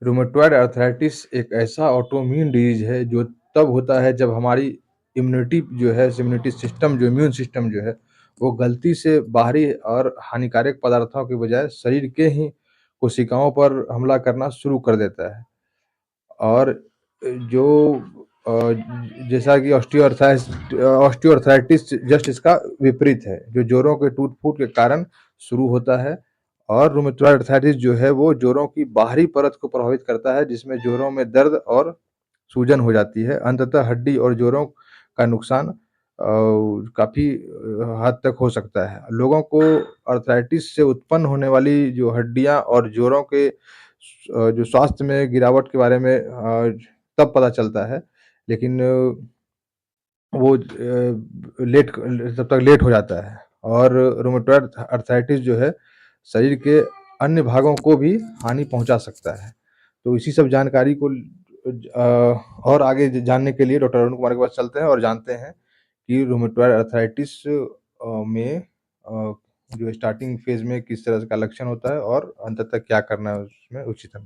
Rheumatoid arthritis एक ऐसा autoimmune disease है जो तब होता है जब हमारी इम्यूनिटी सिस्टम इम्यून सिस्टम जो है, वो गलती से बाहरी और हानिकारक पदार्थों की बजाय शरीर के ही कोशिकाओं पर हमला करना शुरू कर देता है। और जो जैसा कि ऑस्टियोआर्थराइटिस जस्ट इसका विपरीत है, जो जोड़ों के टूट-फूट के कारण शुरू होता है। और रूमेटॉइड अर्थराइटिस जो है वो जोड़ों की बाहरी परत को प्रभावित करता है, जिसमें जोड़ों में दर्द और सूजन हो जाती है। अंततः हड्डी और जोड़ों का नुकसान काफ़ी हद तक हो सकता है। लोगों को अर्थराइटिस से उत्पन्न होने वाली जो हड्डियाँ और जोड़ों के जो स्वास्थ्य में गिरावट के बारे में तब पता चलता है, लेकिन वो लेट तब तक लेट हो जाता है। और रूमेटॉइड अर्थराइटिस जो है, शरीर के अन्य भागों को भी हानि पहुँचा सकता है। तो इसी सब जानकारी को और आगे जानने के लिए डॉक्टर अरुण कुमार के पास चलते हैं और जानते हैं कि रूमेटॉइड अर्थराइटिस में जो स्टार्टिंग फेज़ में किस तरह का लक्षण होता है और अंततः क्या करना है उसमें उचित है।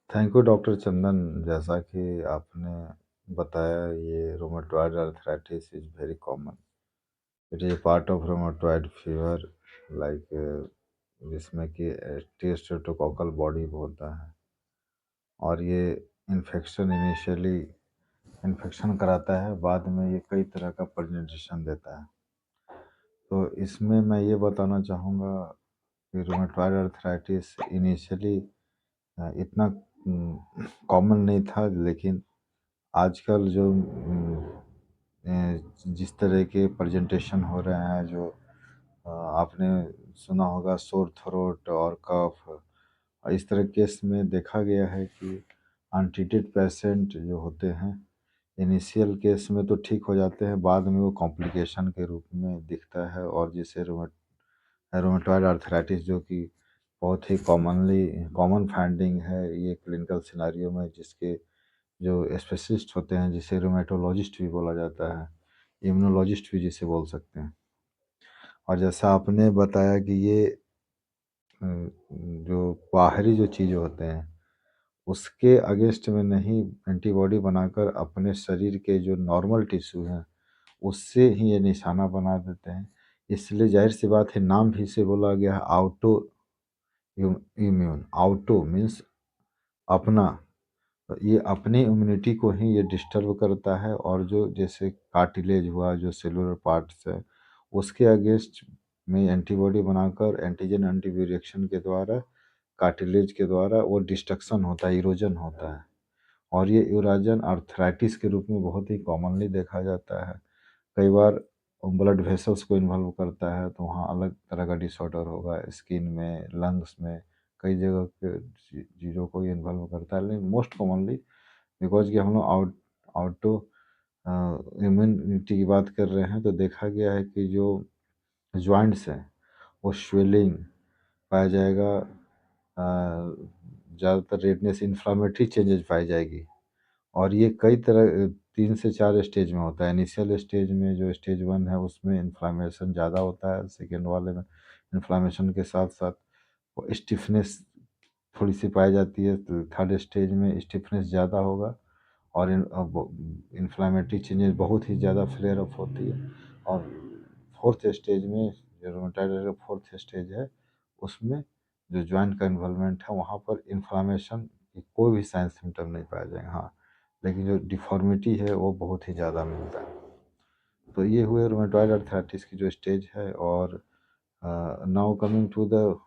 थैंक यू डॉक्टर चंदन। जैसा कि आपने बताया, ये rheumatoid arthritis is very common. It is part of rheumatoid fever, like जिसमें कि टेस्टोकोकल बॉडी होता है। और ये इन्फेक्शन इन्फेक्शन कराता है, बाद में ये कई तरह का प्रेजेंटेशन देता है। तो इसमें मैं ये बताना चाहूँगा कि रोमेटॉइड अर्थराइटिस इनिशियली इतना कॉमन नहीं था, लेकिन आजकल जो जिस तरह के प्रेजेंटेशन हो रहे हैं, जो आपने सुना होगा सोर थ्रोट और कफ, इस तरह केस में देखा गया है कि अनट्रीटेड पेशेंट जो होते हैं, इनिशियल केस में तो ठीक हो जाते हैं, बाद में वो कॉम्प्लिकेशन के रूप में दिखता है। और जिसे रोमेटॉइड अर्थराइटिस, जो कि बहुत ही कॉमन फाइंडिंग है ये क्लिनिकल सिनारियो में, जिसके जो स्पेशलिस्ट होते हैं, जिसे रोमेटोलॉजिस्ट भी बोला जाता है, इम्यूनोलॉजिस्ट भी जिसे बोल सकते हैं। और जैसा आपने बताया कि ये जो बाहरी जो चीज़ें होते हैं, उसके अगेंस्ट में नहीं एंटीबॉडी बनाकर अपने शरीर के जो नॉर्मल टिश्यू हैं, उससे ही ये निशाना बना देते हैं। इसलिए जाहिर सी बात है, नाम भी से बोला गया है ऑटो इम्यून। ऑटो मीन्स अपना, तो ये अपनी इम्यूनिटी को ही ये डिस्टर्ब करता है। और जो जैसे कार्टिलेज हुआ, जो सेलुलर पार्ट्स है, उसके अगेंस्ट में एंटीबॉडी बनाकर एंटीजन एंटीबॉडी रिएक्शन के द्वारा, कार्टिलेज के द्वारा वो डिस्ट्रक्शन होता है, इरोजन होता है। और ये इरोजन आर्थराइटिस के रूप में बहुत ही कॉमनली देखा जाता है। कई बार ब्लड वेसल्स को इन्वॉल्व करता है, तो वहाँ अलग तरह का डिसऑर्डर होगा, स्किन में, लंग्स में, कई जगह के चीज़ों को ये इन्वॉल्व करता है। लेकिन मोस्ट कॉमनली, बिकॉज कि हम लोग आउटो इम्यूनिटी की बात कर रहे हैं, तो देखा गया है कि जो जॉइंट्स हैं, वो स्वेलिंग पाया जाएगा, ज़्यादातर रेडनेस, इन्फ्लामेटरी चेंजेज पाई जाएगी। और ये कई तरह 3 से 4 स्टेज में होता है। इनिशियल स्टेज में, जो स्टेज 1 है, उसमें इन्फ्लामेशन ज़्यादा होता है। सेकेंड वाले में इन्फ्लामेशन के साथ-साथ वो स्टिफनेस थोड़ी-सी पाई जाती है। तो थर्ड स्टेज में स्टिफनेस ज़्यादा होगा और इन्फ्लामेटरी चेंजेस बहुत ही ज़्यादा फ्लेयर अप होती है। और फोर्थ स्टेज में, जो रूमेटॉइड का फोर्थ स्टेज है, उसमें जो जॉइंट का इन्वॉल्वमेंट है, वहाँ पर इन्फ्लामेशन की कोई भी साइन सिम्टम नहीं पाया जाएगा। हाँ, लेकिन जो डिफ़ॉर्मिटी है वो बहुत ही ज़्यादा मिलता है। तो ये हुए रूमेटॉइड अर्थराइटिस की जो स्टेज है। और नाउ कमिंग टू द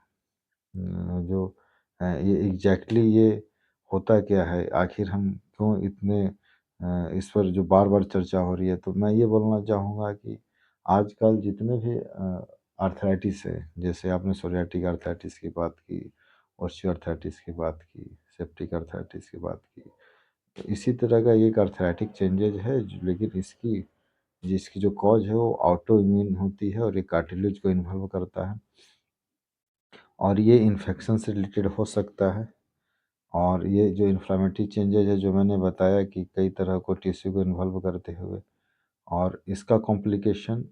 जो ये एग्जैक्टली ये होता क्या है, आखिर हम क्यों इतने इस पर जो बार बार चर्चा हो रही है। तो मैं ये बोलना चाहूँगा कि आजकल जितने भी आर्थराइटिस है, जैसे आपने सोरियाटिक आर्थराइटिस की बात की, ऑस्टियोआर्थराइटिस की बात की, सेप्टिक आर्थराइटिस की बात की, तो इसी तरह का एक आर्थराइटिक चेंजेज है, लेकिन जिसकी जो कॉज है वो ऑटो इम्यून होती है और ये कार्टिलेज को इन्वॉल्व करता है। और ये इन्फेक्शन से रिलेटेड हो सकता है। और ये जो इन्फ्लामेटरी चेंजेज है, जो मैंने बताया कि कई तरह को टिश्यू को इन्वॉल्व करते हुए, और इसका कॉम्प्लिकेशन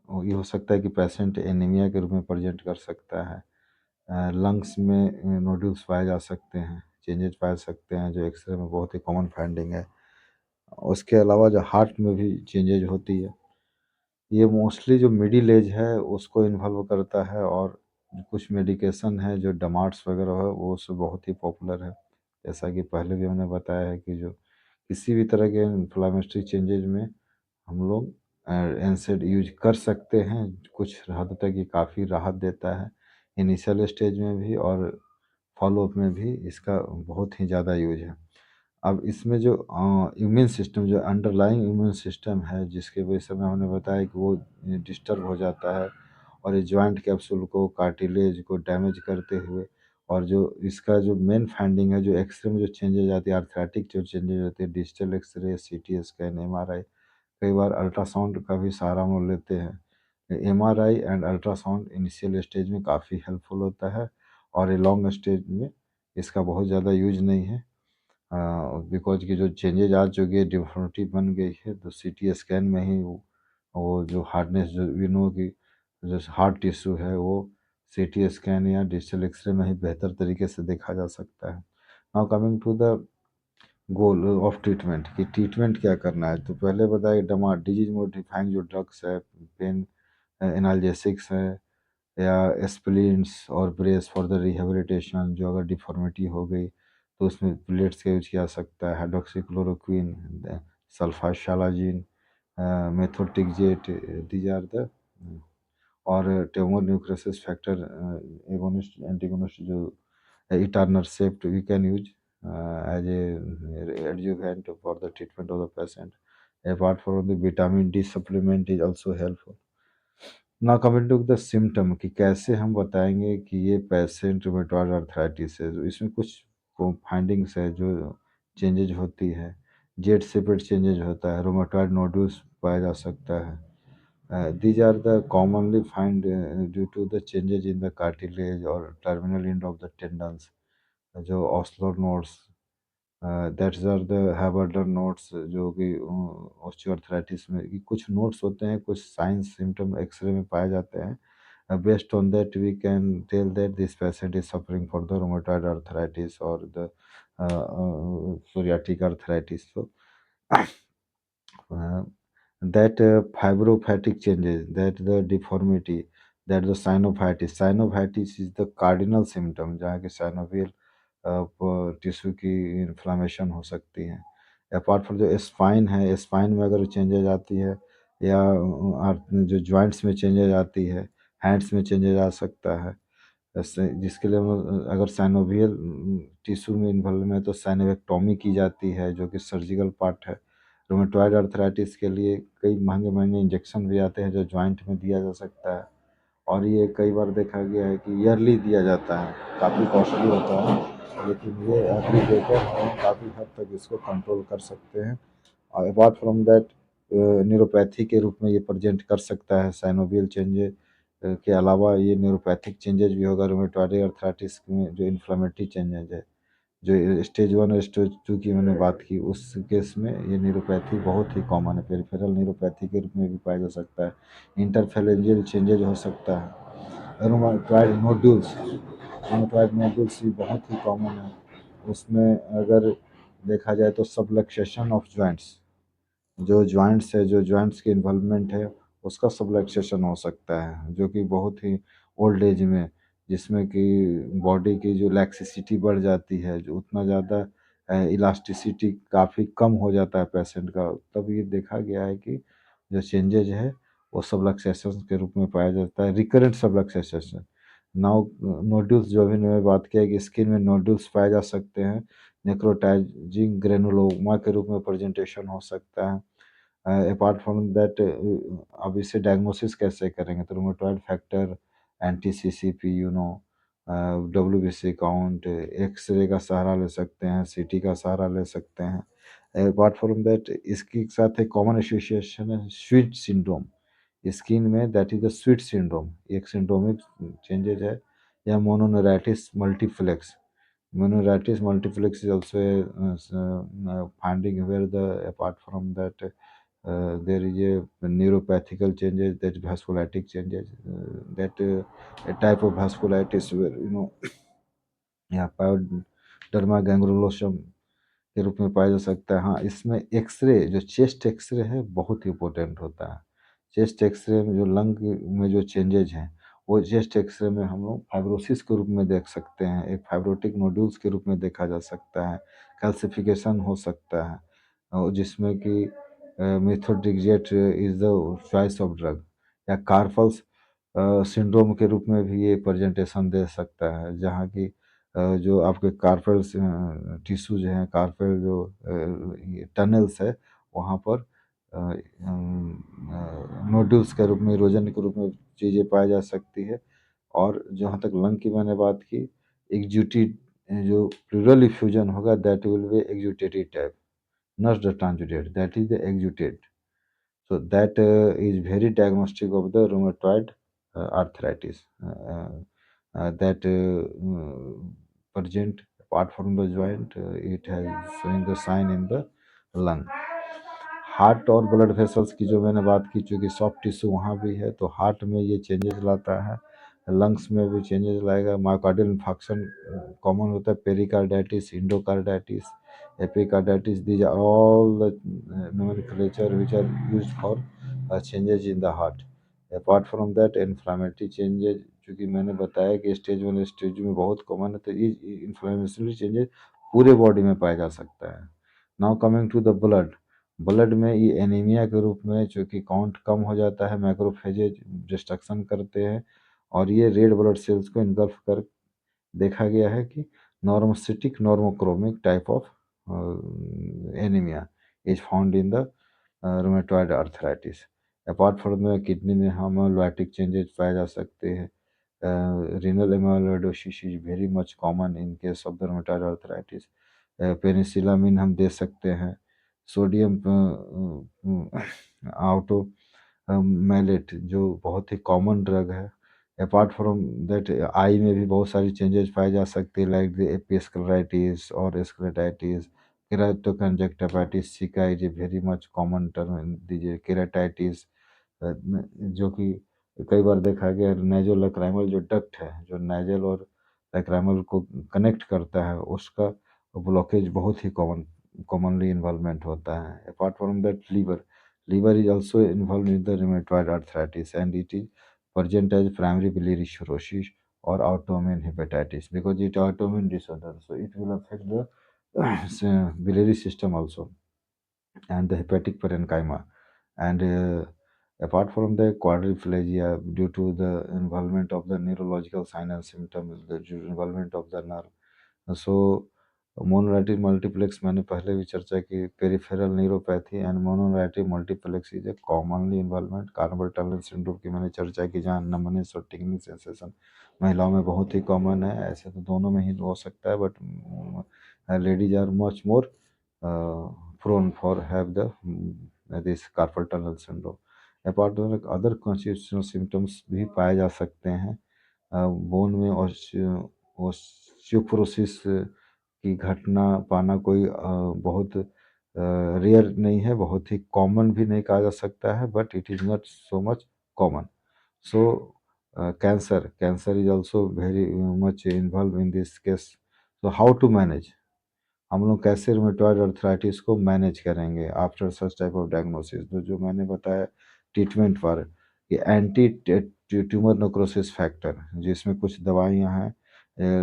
ये हो सकता है कि पेशेंट एनीमिया के रूप में प्रेजेंट कर सकता है। लंग्स में नोड्यूल्स पाए जा सकते हैं, चेंजेस पाए सकते हैं, जो एक्सरे में बहुत ही कॉमन फाइंडिंग है। उसके अलावा जो हार्ट में भी चेंजेज होती है, ये मोस्टली जो मिडिल एज है उसको इन्वॉल्व करता है, और कुछ मेडिकेशन है जो डमार्ट्स वगैरह है वो सब बहुत ही पॉपुलर है। जैसा कि पहले भी हमने बताया है कि जो किसी भी तरह के इन्फ्लामेटरी चेंजेज में हम लोग एनसेड यूज कर सकते हैं, कुछ हद तक ये काफ़ी राहत देता है इनिशियल स्टेज में भी, और फॉलोअप में भी इसका बहुत ही ज़्यादा यूज है। अब इसमें जो इम्यून सिस्टम, जो अंडरलाइंग इम्यून सिस्टम है, जिसके वजह से मैं हमने बताया कि वो डिस्टर्ब हो जाता है, और ये जॉइंट कैप्सूल को, कार्टिलेज को डैमेज करते हुए, और जो इसका जो मेन फाइंडिंग है, जो एक्सरे में जो चेंजेज आती है, आर्थराइटिक जो चेंजेज होते हैं, digital X-ray, CT scan, MRI, कई बार अल्ट्रासाउंड का भी सहारा हम लोग लेते हैं। MRI and ultrasound initial stage में काफ़ी हेल्पफुल होता है, और ये लॉन्ग स्टेज में इसका बहुत ज़्यादा यूज नहीं है, बिकॉज की जो चेंजेज आ चुकी है, डिफॉर्मिटी बन गई है, तो सीटी स्कैन में ही वो जो हार्डनेस, जो वी नो की जो हार्ड टिश्यू है, वो सीटी स्कैन या डिजिटल एक्सरे में ही बेहतर तरीके से देखा जा सकता है। Now coming to the goal of treatment, कि ट्रीटमेंट क्या करना है, तो पहले बताया डमा डिजीज मॉडिफाइंग जो ड्रग्स है, पेन एनाल्जेसिक्स है, या एस्पिरिन्स और ब्रेस फॉर द रिहेबिलिटेशन, जो अगर डिफॉर्मिटी हो गई तो उसमें प्लेट्स का यूज किया जा सकता है, hydroxychloroquine, sulfasalazine, methotrexate, these are the, और tumour nucleus factor agonist antagonist, जो etanercept we can use as a adjuvant for the treatment of the patient. Apart from the vitamin D supplement is also helpful. ना coming to the symptom, कि कैसे हम बताएंगे कि ये patient rheumatoid arthritis है, तो इसमें कुछ फाइंडिंग्स है जो चेंजेज होती है, जेड सेपेट चेंजेज होता है, रूमेटॉइड नोड्यूल्स पाया जा सकता है। These are the commonly find due to the changes in the cartilage और terminal end of the tendons, जो Osler nodes, that's are the Heberden nodes, जो कि ऑस्टियोआर्थराइटिस में कि कुछ नोट्स होते हैं, कुछ साइंस सिम्टम एक्सरे में पाए जाते हैं। Based on that, we can tell that this patient is suffering for the rheumatoid arthritis or the psoriatic arthritis. So, uh, that fibrophatic changes, that the deformity, that the synovitis. Synovitis is the cardinal symptom, जहाँ की synovial tissue की inflammation हो सकती है। Apart from जो spine है, spine में अगर चेंजेज आती है, या जो जॉइंट्स में चेंजेज आती है, हैंड्स में चेंजेज आ सकता है, जैसे जिसके लिए हम अगर साइनोवियल टिश्यू में इन्वॉल्व है तो साइनोवेक्टोमी की जाती है, जो कि सर्जिकल पार्ट है। रोमेटॉइड अर्थराइटिस के लिए कई महंगे महंगे इंजेक्शन भी आते हैं जो जॉइंट में दिया जा सकता है, और ये कई बार देखा गया है कि ईयरली दिया जाता है, काफ़ी कॉस्टली होता है, लेकिन ये एग्रीगेटर है, काफ़ी हद तक इसको कंट्रोल कर सकते हैं। और अपार्ट फ्रॉम दैट, न्यूरोपैथी के रूप में ये प्रेजेंट कर सकता है, साइनोवियल चेंजेस के अलावा ये न्यूरोपैथिक चेंजेस भी होगा रूमेटॉइड अर्थराइटिस में, जो इन्फ्लेमेटरी चेंजेज है, जो स्टेज 1 और स्टेज 2 की मैंने बात की, उस केस में ये न्यूरोपैथी बहुत ही कॉमन है, पेरिफेरल न्यूरोपैथी के रूप में भी पाया जा सकता है। इंटरफेरेंजियल चेंजेज हो सकता है। रूमेटॉइड नोड्यूल्स, रूमेटॉइड नोड्यूल्स भी बहुत ही कॉमन है। उसमें अगर देखा जाए तो सबलक्सेशन ऑफ जॉइंट्स, जो जॉइंट्स है, जो जॉइंट्स की इन्वॉल्वमेंट है, उसका सबलक्सेशन हो सकता है, जो कि बहुत ही ओल्ड एज में, जिसमें कि बॉडी की जो लैक्सिसिटी बढ़ जाती है, जो उतना ज़्यादा इलास्टिसिटी काफ़ी कम हो जाता है पेशेंट का, तब ये देखा गया है कि जो चेंजेज है वो सबलक्सेशन के रूप में पाया जाता है, रिकरेंट सबलक्सेशन। नाउ नोड्यूल्स, जो अभी मैंने बात किया कि स्किन में नोड्यूल्स पाए जा सकते हैं, नेक्रोटाइजिंग ग्रेनुलोमा के रूप में प्रेजेंटेशन हो सकता है। अपार्ट फ्रॉम दैट, अब इसे डायग्नोसिस कैसे करेंगे, तो rheumatoid factor, anti CCP, WBC count, X-ray का सहारा ले सकते हैं, सीटी का सहारा ले सकते हैं। अपार्ट फ्रॉम दैट, इसके साथ एक कॉमन एसोसिएशन है स्वीट सिंड्रोम स्किन में, that is the sweet syndrome, एक सिंड्रोमिक चेंजेज है, या मोनोनेराइटिस multiplex. Monoratis multiplex is also a finding where the apart from that there is a neuropathical changes, that vasculitic changes, that a type of vasculitis where या pyoderma गैंग्रोलोसम के रूप में पाया जा सकता है। हाँ, इसमें एक्सरे जो चेस्ट एक्सरे है बहुत इम्पोर्टेंट होता है। चेस्ट एक्सरे में जो लंग में जो चेंजेज हैं, वो चेस्ट एक्सरे में हम लोग फाइब्रोसिस के रूप में देख सकते हैं, एक फाइब्रोटिक नोड्यूल्स के रूप में देखा जा सकता है, कैल्सिफिकेशन हो सकता है, और जिसमें कि methotrexate is the choice of drug, या कार्पल्स सिंड्रोम के रूप में भी ये प्रेजेंटेशन दे सकता है, जहाँ की जो आपके कार्पेल्स टिश्यू जो हैं, कार्पेल जो ये टनल्स है, वहाँ पर नोड्यूल्स के रूप में, इरोजन के रूप में चीज़ें पाई जा सकती है। और जहाँ तक लंग की मैंने बात की, एग्जूटेड जो प्लूरल इफ्यूजन होगा, that will be exudative type, not the transudated, that is the exudated. So that is very diagnostic of the rheumatoid arthritis, that present apart from the joint, it has showing the sign in the lung। Heart और blood vessels की जो मैंने बात की, चूँकि soft tissue वहाँ भी है, तो हार्ट में ये चेंजेस लाता है, लंग्स में भी चेंजेस लाएगा। मायोकार्डियल इन्फार्क्शन कॉमन होता है, pericarditis, endocarditis, epicarditis, these are all the nomenclature which are used for changes in the heart। apart from that, inflammatory changes, चूँकि मैंने बताया कि स्टेज 1 स्टेज में बहुत कॉमन है, तो ये इन्फ्लेमेटरी चेंजेस पूरे बॉडी में पाया जा सकता है। Now coming to the blood, blood में ये एनीमिया के रूप में, चूँकि काउंट कम हो जाता है, मैक्रोफेजेज डिस्ट्रक्शन करते हैं, और ये रेड ब्लड सेल्स को इनगल्फ कर देखा गया है कि normocytic normochromic type of anaemia is found in the rheumatoid arthritis. Apart from the kidney में हेमोलाइटिक चेंजेस पाए जा सकते हैं। renal amyloidosis is very much common in case of the rheumatoid arthritis। पेनिसिलामिन हम दे सकते हैं, सोडियम आउटो मैलेट जो बहुत ही कॉमन ड्रग है। अपार्ट फ्रॉम दैट, आई में भी बहुत सारी चेंजेस पाए जा सकते हैं, लाइक द एपिस्क्लेराइटिस और स्क्लेराइटिस, केराटोकंजक्टिवाइटिस सिका is a very much common term दीजिए, केराटाइटिस, जो कि कई बार देखा गया नेजोलैक्राइमल जो डक्ट है, जो नेजल और लैक्राइमल को कनेक्ट करता है, उसका ब्लॉकेज बहुत ही कॉमनली इन्वॉल्वमेंट होता है। Apart from that, liver is also involved in the rheumatoid arthritis, and it is present as primary biliary cirrhosis or autoimmune hepatitis, because it autoimmune disorder, so it will affect the biliary system also, and the hepatic parenchyma. And apart from the quadriplegia, due to the involvement of the neurological sign and symptoms, the involvement of the nerve, so mononeuritis multiplex मैंने पहले भी चर्चा की, peripheral neuropathy and mononeuritis multiplex is a commonly involvement. Carpal tunnel syndrome की मैंने चर्चा की, जहाँ नंबनेस और टिंगलिंग सेंसेशन महिलाओं में बहुत ही कॉमन है। ऐसे तो दोनों में ही हो सकता है, but ladies are much more prone for have the this carpal tunnel syndrome। Apart from other constitutional symptoms भी पाए जा सकते हैं। बोन में ऑस्टियोपोरोसिस की घटना पाना कोई बहुत रेयर नहीं है, बहुत ही कॉमन भी नहीं कहा जा सकता है, but it is not so much common. So cancer is also very much involve in this case. So how to manage, हम लोग कैसे रूमेटॉइड अर्थराइटिस को मैनेज करेंगे after such type of diagnosis. तो जो मैंने बताया ट्रीटमेंट फॉर ये एंटी ट्यूमर नेक्रोसिस फैक्टर, जिसमें कुछ दवाइयाँ हैं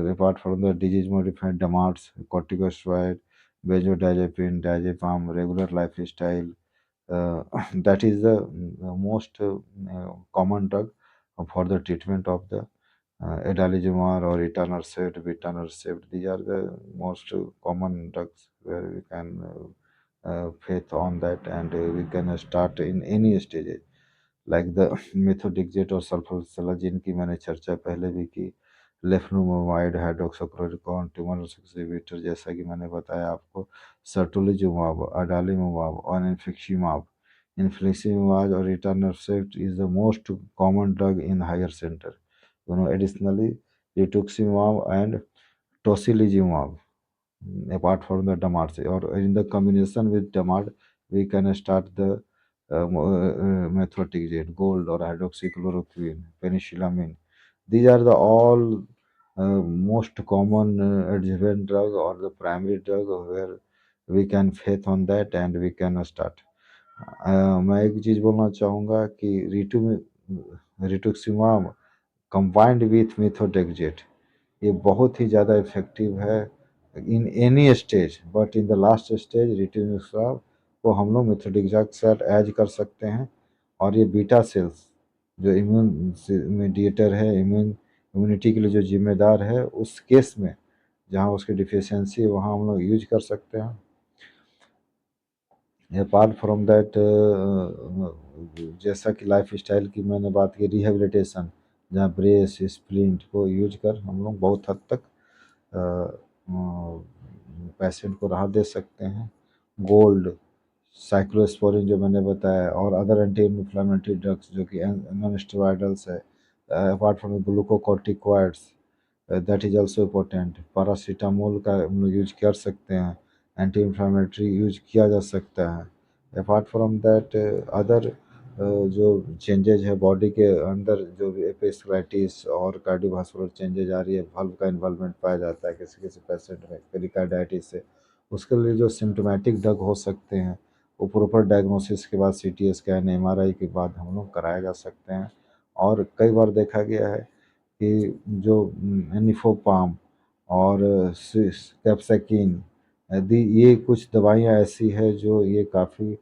apart from the disease modified DMARDs, corticosteroid, benzodiazepine, diazepam, regular lifestyle, that is the most common drug for the treatment of the adalimumab or etanercept, betanercept. These are the most common drugs where we can faith on that, and we can start in any stage, like the methotrexate और सल्फोक्सालाजिन की मैंने चर्चा पहले भी की, लेफ्लुमाइड, hydroxychloroquine, tumour एक्सिबिटर, जैसा कि मैंने बताया आपको, सर्टोलिजुमाब, अडालिमुमाब और इन्फिक्शिमाब। इन्फ्लिक्शिमाब और etanercept is the most common drug in higher centre. Additionally rituximab and tocilizumab apart from the DMARD, or in the combination with DMARD we can start the methotrexate, gold or hydroxychloroquine, penicillamine. These are the all most common adjuvant drug or the primary drug where we can faith on that and we can start. मैं एक चीज़ बोलना चाहूँगा कि रिटुक्सिमाब combined with methotrexate ये बहुत ही ज़्यादा effective है in any stage, but in the last stage rituximab को हम लोग मेथोट्रेक्सेट के साथ ऐड कर सकते हैं। और ये बीटा सेल्स जो इम्यून मीडिएटर है, इम्यूनिटी के लिए जो जिम्मेदार है, उस केस में जहाँ उसकी डिफिशियंसी है वहाँ हम लोग यूज कर सकते हैं। अपार्ट फ्रॉम दैट जैसा कि लाइफ स्टाइल की मैंने बात की, रिहेबिलिटेशन जहाँ ब्रेस स्प्लिंट को यूज कर हम लोग बहुत हद तक पेशेंट को राहत दे सकते हैं। गोल्ड, साइक्लोस्पोरिन जो मैंने बताया, और अदर एंटी इन्फ्लेमेटरी ड्रग्स जो कि नॉन स्टेरॉयडल्स है, apart from glucocorticoids that is also important. Paracetamol का हम लोग यूज कर सकते हैं, एंटी इन्फ्लेमेटरी यूज किया जा सकता है। अपार्ट फ्रॉम दैट अदर जो चेंजेज है बॉडी के अंदर, जो भी एपिस्क्लेराइटिस और कार्डियोवास्कुलर चेंजेज आ रही है, वाल्व का इन्वॉल्वमेंट पाया जाता है किसी किसी पेशेंट में पेरिकार्डाइटिस से, उसके लिए जो सिम्टोमेटिक ड्रग हो सकते हैं वो प्रॉपर डायग्नोसिस के बाद सीटी स्कैन एमआरआई के बाद हम लोग कराए जा सकते हैं। और कई बार देखा गया है कि जो निफोपाम और कैप्साइकिन, यदि ये कुछ दवाइयाँ ऐसी है जो ये काफ़ी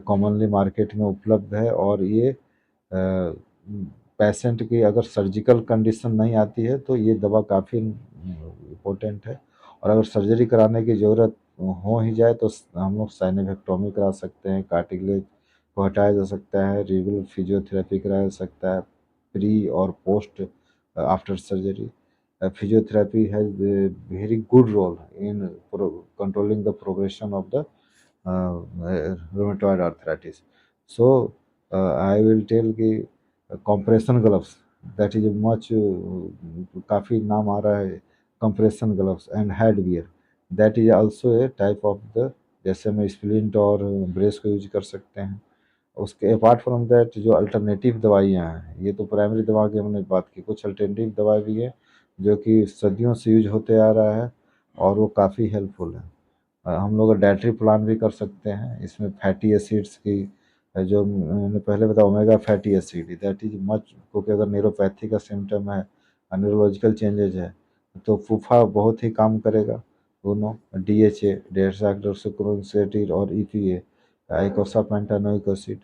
कॉमनली मार्केट में उपलब्ध है, और ये पेशेंट की अगर सर्जिकल कंडीशन नहीं आती है तो ये दवा काफ़ी इम्पोर्टेंट है। और अगर सर्जरी कराने की ज़रूरत हो ही जाए तो हम लोग साइनोवेक्टोमी करा सकते हैं, कार्टिलेज को हटाया जा सकता है, रिगुलर फिजियोथेरेपी कराया जा सकता है प्री और post after surgery. Physiotherapy has a very good role in controlling the progression of the rheumatoid arthritis. So I will tell कि compression gloves, that is much काफ़ी नाम आ रहा है compression gloves and head wear, that is also a type of the, जैसे हम splint और brace को use कर सकते हैं। उसके अपार्ट फ्रॉम दैट जो अल्टरनेटिव दवाइयाँ हैं, ये तो प्राइमरी दवा की हमने बात की, कुछ अल्टरनेटिव दवा भी है जो कि सदियों से यूज होते आ रहा है और वो काफ़ी हेल्पफुल है। हम लोग डाइटरी प्लान भी कर सकते हैं, इसमें फैटी एसिड्स की जो मैंने पहले बताया omega fatty acid, that is much, क्योंकि अगर न्यूरोपैथी का सिम्टम है, न्यूरोलॉजिकल चेंजेज है, तो फूफा बहुत ही काम करेगा। दोनों DHA, डेक्साइड्रोक्लोरोसेटिन और EPA, आइकोसापेंटानोइक एसिड,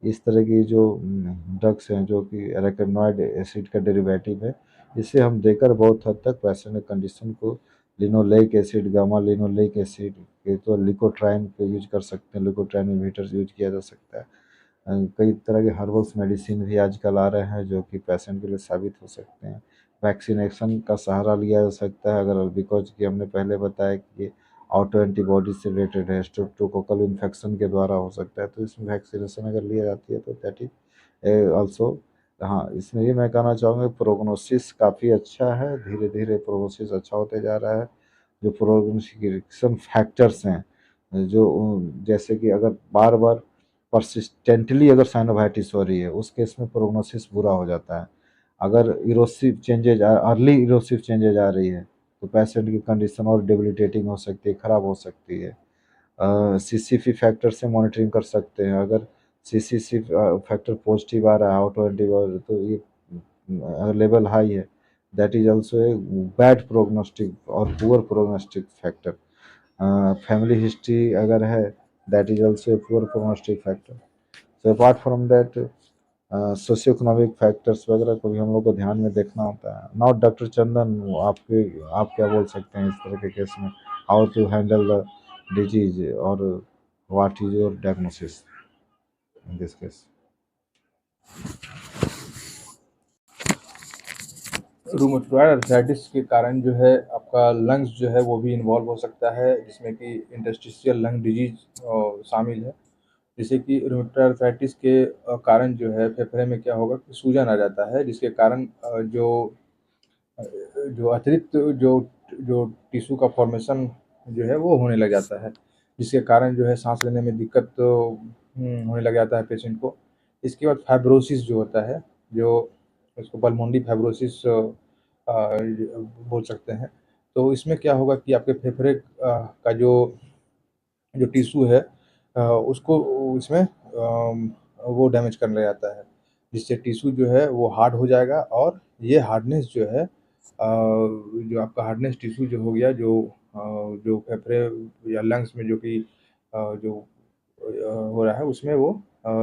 इस तरह की जो ड्रग्स हैं जो कि एराकिनोइड एसिड का डेरिवेटिव है, इसे हम देकर बहुत हद तक पेशेंट कंडीशन को linoleic acid, gamma linoleic acid, ये तो लिकोट्राइन पे यूज कर सकते हैं, लिकोट्राइन इनहिबिटर्स यूज किया जा सकता है। कई तरह के हर्बल्स मेडिसिन भी आजकल आ रहे हैं जो कि पेशेंट के लिए साबित हो सकते हैं। वैक्सीनेशन का सहारा लिया जा सकता है, अगर बिकॉज कि हमने पहले बताया कि ये ऑटो एंटीबॉडी से रिलेटेड है, स्ट्रेप्टोकोकल इन्फेक्शन के द्वारा हो सकता है, तो इसमें वैक्सीनेशन अगर ली जाती है तो दैट इज ऑल्सो। हाँ, इसमें ये मैं कहना चाहूँगा प्रोग्नोसिस काफ़ी अच्छा है, धीरे धीरे प्रोग्नोसिस अच्छा होते जा रहा है। जो प्रोग्नोसिकेशन फैक्टर्स हैं, जो जैसे कि अगर बार बार परसिस्टेंटली अगर साइनोवाइटिस हो रही है, उस केस में प्रोग्नोसिस बुरा हो जाता है। अगर erosive changes, early erosive changes आ रही है, तो पेशेंट की कंडीशन और डेबिलिटेटिंग हो सकती है, ख़राब हो सकती है। CCP फैक्टर से मॉनिटरिंग कर सकते हैं, अगर CCC फैक्टर पॉजिटिव आ रहा है ऑटो एंटीबॉडी, तो ये लेवल हाई है, that is also a bad prognostic और poor prognostic factor. Family history अगर है, that is also a poor prognostic factor. So apart from that socio economic factors वगैरह को भी हम लोग को ध्यान में देखना होता है। नाउ डॉक्टर चंदन, आप क्या बोल सकते हैं इस तरह के केस में, how to handle the disease और what is your diagnosis in this case? Rheumatoid arthritis के कारण जो है आपका लंग्स जो है वो भी इन्वॉल्व हो सकता है, जिसमें कि इंटरस्टिशियल लंग डिजीज शामिल है। जैसे कि रूमेटॉइड अर्थराइटिस के कारण जो है फेफड़े में क्या होगा कि सूजन आ जाता है, जिसके कारण जो अतिरिक्त जो जो टिश्यू का फॉर्मेशन जो है वो होने लग जाता है, जिसके कारण जो है सांस लेने में दिक्कत होने लग जाता है पेशेंट को। इसके बाद फाइब्रोसिस जो होता है, जो उसको पल्मोनरी फाइब्रोसिस बोल सकते हैं। तो इसमें क्या होगा कि आपके फेफड़े का जो जो टिश्यू है उसको इसमें वो डैमेज करने लग जाता है, जिससे टिश्यू जो है वो हार्ड हो जाएगा और ये हार्डनेस जो है जो आपका हार्डनेस टिश्यू जो हो गया, जो फेफड़े या लंग्स में जो कि जो हो रहा है उसमें वो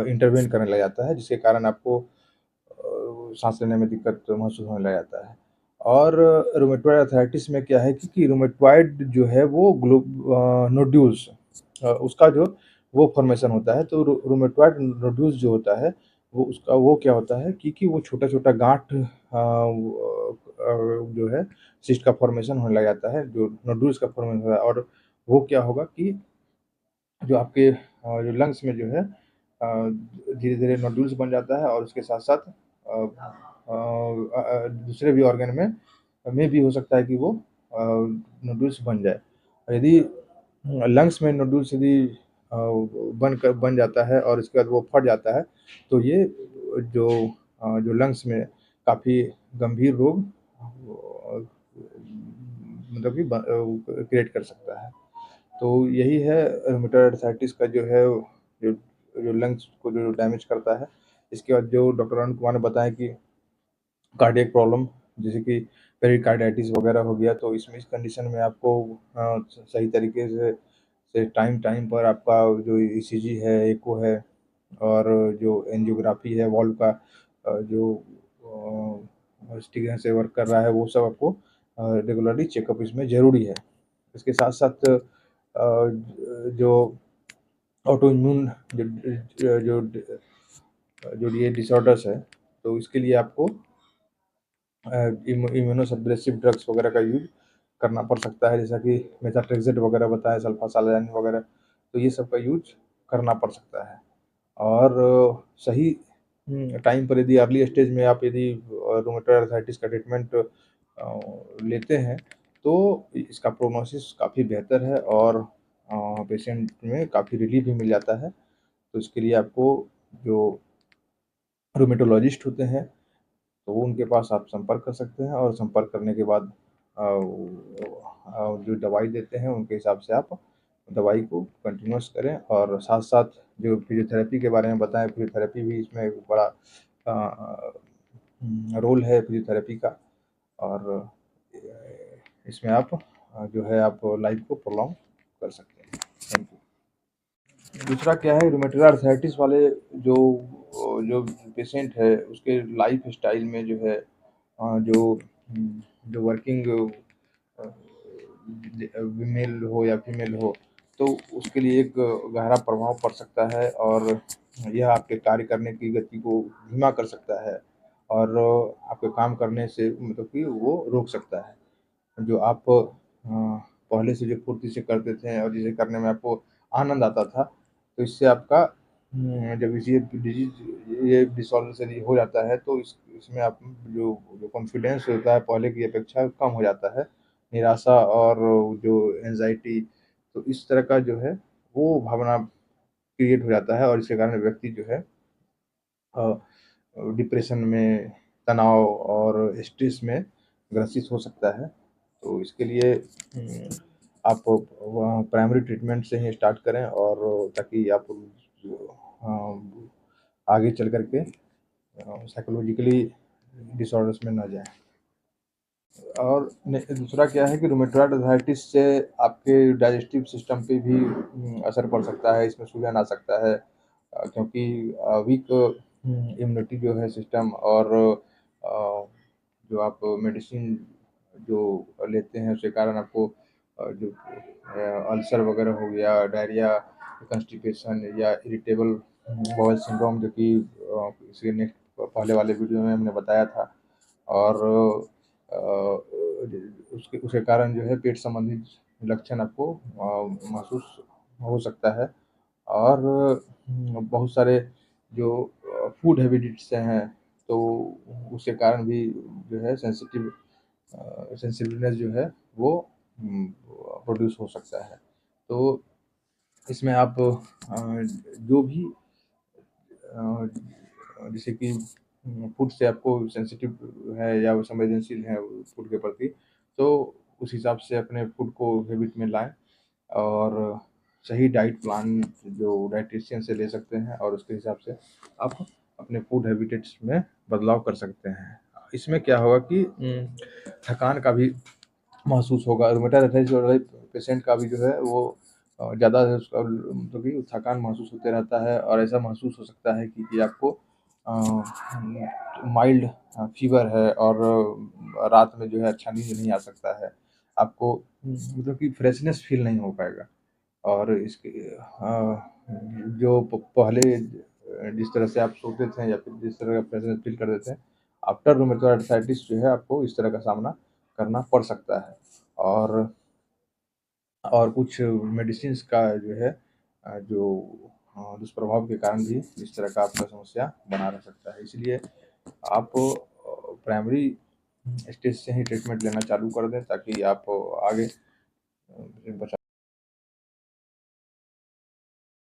इंटरवेन करने लग जाता है, जिसके कारण आपको साँस लेने में दिक्कत महसूस होने लग जाता है। और रूमेटॉइड आर्थराइटिस में क्या है कि रूमेटॉइड जो है वो नोड्यूल्स उसका जो वो फॉर्मेशन होता है। तो रूमेटॉइड नोड्यूल्स जो होता है वो क्या होता है कि वो छोटा-छोटा गाँठ जो है सिस्ट का फॉर्मेशन होने लग जाता है, जो नोड्यूल्स का फॉर्मेशन होता है। और वो क्या होगा कि जो आपके जो लंग्स में जो है धीरे-धीरे नोड्यूल्स बन जाता है और उसके साथ-साथ दूसरे भी ऑर्गन में भी हो सकता है कि वो नोड्यूल्स बन जाए। यदि लंग्स में नोड्यूल्स यदि बन जाता है और उसके बाद वो फट जाता है, तो ये जो जो लंग्स में काफ़ी गंभीर रोग मतलब कि क्रिएट कर सकता है। तो यही है रूमेटॉइड आर्थराइटिस का जो है जो जो लंग्स को जो डैमेज करता है। इसके बाद जो डॉक्टर अरुण कुमार ने बताया कि कार्डियक प्रॉब्लम जैसे कि पेरिकार्डाइटिस वगैरह हो गया, तो इसमें इस कंडीशन में आपको सही तरीके से टाइम टाइम पर आपका जो ईसीजी है, एको है और जो एंजियोग्राफी है वाल्व का जो स्टिक से वर्क कर रहा है वो सब आपको रेगुलरली चेकअप इसमें ज़रूरी है। इसके साथ-साथ जो ऑटो इम्यून जो जो जो ये डिसऑर्डर्स है, तो इसके लिए आपको इम्यूनो सप्रेसिव ड्रग्स वगैरह का यूज़ करना पड़ सकता है, जैसा कि मेथाट्रेक्सेट वगैरह बताया, सल्फासालाइन वगैरह, तो ये सब का यूज़ करना पड़ सकता है। और सही टाइम पर यदि अर्ली स्टेज में आप यदि रूमेटॉइड आर्थराइटिस का ट्रीटमेंट लेते हैं, तो इसका प्रोग्नोसिस काफ़ी बेहतर है और पेशेंट में काफ़ी रिलीफ भी मिल जाता है। तो इसके लिए आपको जो रूमेटोलॉजिस्ट होते हैं, तो वो उनके पास आप संपर्क कर सकते हैं और संपर्क करने के बाद जो दवाई देते हैं उनके हिसाब से आप दवाई को कंटिन्यूअस करें और साथ-साथ जो फिजियोथेरेपी के बारे में बताएँ, फिजियोथेरेपी भी इसमें एक बड़ा रोल है फिजियोथेरेपी का। और इसमें आप जो है आप लाइफ को प्रोलॉन्ग कर सकते हैं। Thank you. दूसरा क्या है, रूमेटॉइड आर्थराइटिस वाले जो जो पेशेंट है उसके लाइफ स्टाइल में जो है जो जो वर्किंग मेल हो या फीमेल हो, तो उसके लिए एक गहरा प्रभाव पड़ सकता है और यह आपके कार्य करने की गति को धीमा कर सकता है और आपके काम करने से मतलब कि वो रोक सकता है। जो आप पहले से जो फुर्ती से करते थे और जिसे करने में आपको आनंद आता था, तो इससे आपका जब इस ये डिसऑर्डर यदि हो जाता है तो इसमें आप जो जो कॉन्फिडेंस होता है पहले की अपेक्षा कम हो जाता है। निराशा और जो एंग्ज़ायटी, तो इस तरह का जो है वो भावना क्रिएट हो जाता है और इसके कारण व्यक्ति जो है अ, डिप्रेशन में, तनाव और स्ट्रेस में ग्रसित हो सकता है। तो इसके लिए आप प्राइमरी ट्रीटमेंट से ही स्टार्ट करें और ताकि आप आगे चल कर के साइकोलॉजिकली डिसऑर्डर्स में ना जाएँ। और दूसरा क्या है कि रूमेटॉइड आर्थराइटिस से आपके डाइजेस्टिव सिस्टम पे भी असर पड़ सकता है, इसमें सूजन आ सकता है क्योंकि वीक इम्यूनिटी जो है सिस्टम और जो आप मेडिसिन जो लेते हैं उसके कारण आपको जो अल्सर वगैरह हो गया, डायरिया, कंस्टिपेशन या इरिटेबल बाउल सिंड्रोम, जो कि इसके नेक्स्ट पहले वाले वीडियो में हमने बताया था। और उसके कारण जो है पेट संबंधित लक्षण आपको महसूस हो सकता है और बहुत सारे जो फूड हैबिट्स हैं, तो उसके कारण भी जो है सेंसिटिवनेस जो है वो प्रोड्यूस हो सकता है। तो इसमें आप जो भी जैसे कि फूड से आपको सेंसिटिव है या वो संवेदनशील है फूड के प्रति, तो उस हिसाब से अपने फूड को हैबिट में लाएँ और सही डाइट प्लान जो डायटीशियन से ले सकते हैं और उसके हिसाब से आप अपने फूड हैबिटेट्स में बदलाव कर सकते हैं। इसमें क्या होगा कि थकान का भी महसूस होगा। रूमेटाइड अर्थराइटिस वाले पेशेंट का भी जो है वो ज़्यादा उसका मतलब कि थकान महसूस होते रहता है और ऐसा महसूस हो सकता है कि आपको माइल्ड फीवर है और रात में जो है अच्छा नींद नहीं आ सकता है। आपको मतलब कि फ्रेशनेस फ़ील नहीं हो पाएगा और इसके जो पहले जिस तरह से आप सोते थे या फिर जिस तरह का फ्रेशनेस फ़ील करते थे, आफ्टर रूमेटॉइड अर्थराइटिस जो है आपको इस तरह का सामना करना पड़ सकता है। और कुछ मेडिसिन्स का जो है जो दुष्प्रभाव के कारण भी इस तरह का आपका समस्या बना रह सकता है। इसलिए आप प्राइमरी स्टेज से ही ट्रीटमेंट लेना चालू कर दें ताकि आप आगे बचा